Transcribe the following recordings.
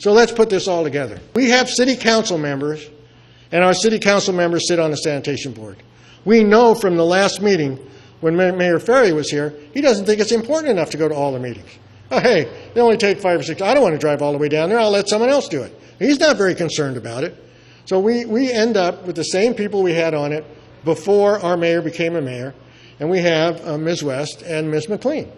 So let's put this all together. We have city council members, and our city council members sit on the sanitation board. We know from the last meeting when Mayor Ferry was here, he doesn't think it's important enough to go to all the meetings. Oh, hey, they only take 5 or 6. I don't want to drive all the way down there. I'll let someone else do it. He's not very concerned about it. So we end up with the same people we had on it before our mayor became a mayor, and we have Ms. West and Ms. McLean.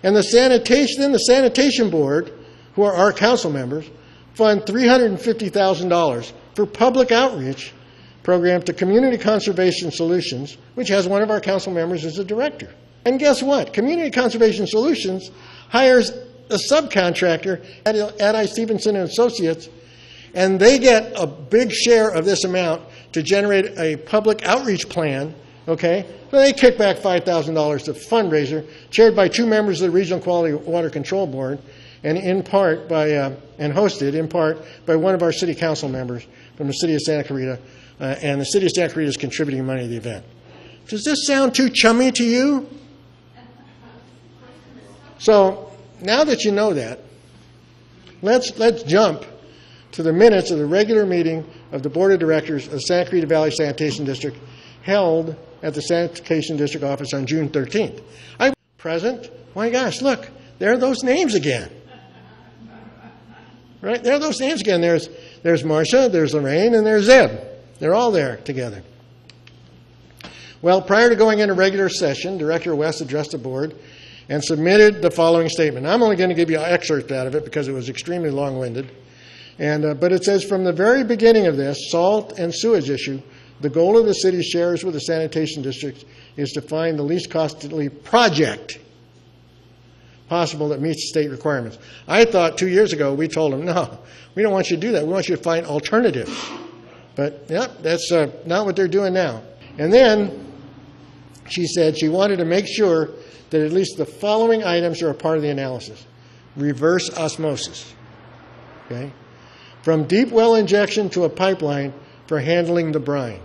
And the sanitation board, who are our council members, fund $350,000 for public outreach program to Community Conservation Solutions, which has one of our council members as a director. And guess what? Community Conservation Solutions hires a subcontractor at I. Stevenson and Associates, and they get a big share of this amount to generate a public outreach plan, okay? So they kick back $5,000 to fundraiser, chaired by 2 members of the Regional Quality Water Control Board, and in part by, and hosted in part by one of our city council members from the city of Santa Clarita, and the city of Santa Clarita is contributing money to the event. Does this sound too chummy to you? So now that you know that, let's jump to the minutes of the regular meeting of the Board of Directors of the Santa Clarita Valley Sanitation District held at the Sanitation District office on June 13th. I was present. My gosh, look, there are those names again. Right? There are those names again. There's Marcia, there's Lorraine, and there's Zeb. They're all there together. Well, prior to going into regular session, Director West addressed the board and submitted the following statement. I'm only going to give you an excerpt out of it because it was extremely long-winded. But it says, from the very beginning of this salt and sewage issue, the goal of the city shares with the sanitation district is to find the least costly project possible that meets state requirements. I thought 2 years ago we told them, no, we don't want you to do that. We want you to find alternatives. But, yep, that's not what they're doing now. And then she said she wanted to make sure that at least the following items are a part of the analysis. Reverse osmosis. Okay? From deep well injection to a pipeline for handling the brine.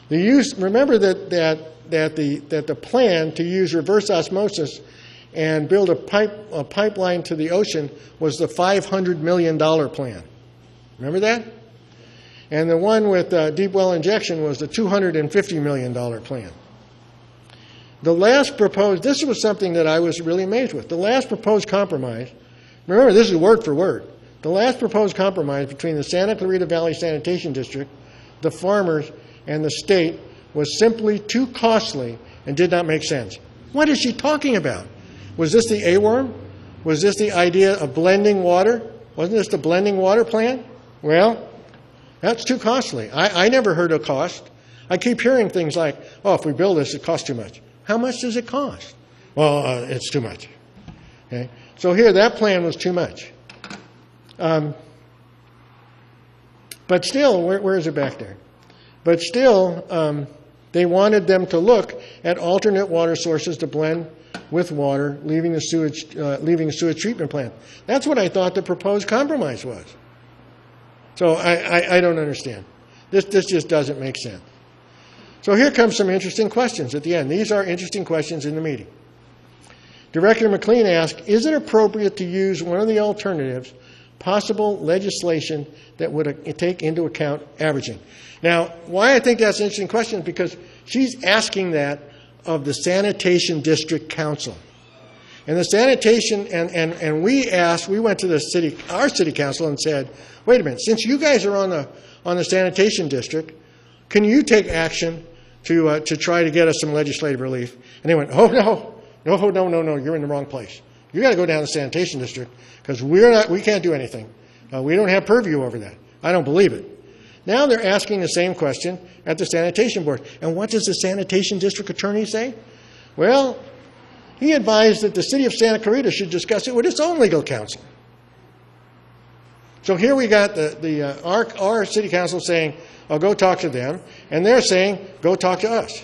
The use, remember that the plan to use reverse osmosis and build a pipeline to the ocean was the $500 million plan. Remember that? And the one with deep well injection was the $250 million plan. The last proposed, this was something that I was really amazed with. The last proposed compromise, remember this is word for word, the last proposed compromise between the Santa Clarita Valley Sanitation District, the farmers, and the state was simply too costly and did not make sense. What is she talking about? Was this the A-worm? Was this the idea of blending water? Wasn't this the blending water plan? Well, that's too costly. I never heard of cost. I keep hearing things like, oh, if we build this, it costs too much. How much does it cost? Well, it's too much. Okay? So here, that plan was too much. But still, where is it back there? But still, they wanted them to look at alternate water sources to blend with water, leaving the sewage treatment plant. That's what I thought the proposed compromise was. So I don't understand. This just doesn't make sense. So here comes some interesting questions at the end. These are interesting questions in the meeting. Director McLean asked, is it appropriate to use one of the alternatives, possible legislation that would take into account averaging? Now, why I think that's an interesting question is because she's asking that of the Sanitation District Council. And the sanitation, and we went to our city council and said, wait a minute, since you guys are on the sanitation district, can you take action to try to get us some legislative relief? And they went, oh no, you're in the wrong place. You got to go down to the sanitation district because we can't do anything. We don't have purview over that. I don't believe it. Now they're asking the same question at the sanitation board. And what does the sanitation district attorney say? Well, he advised that the city of Santa Clarita should discuss it with its own legal counsel. So here we got our city council saying, oh, go talk to them. And they're saying, go talk to us.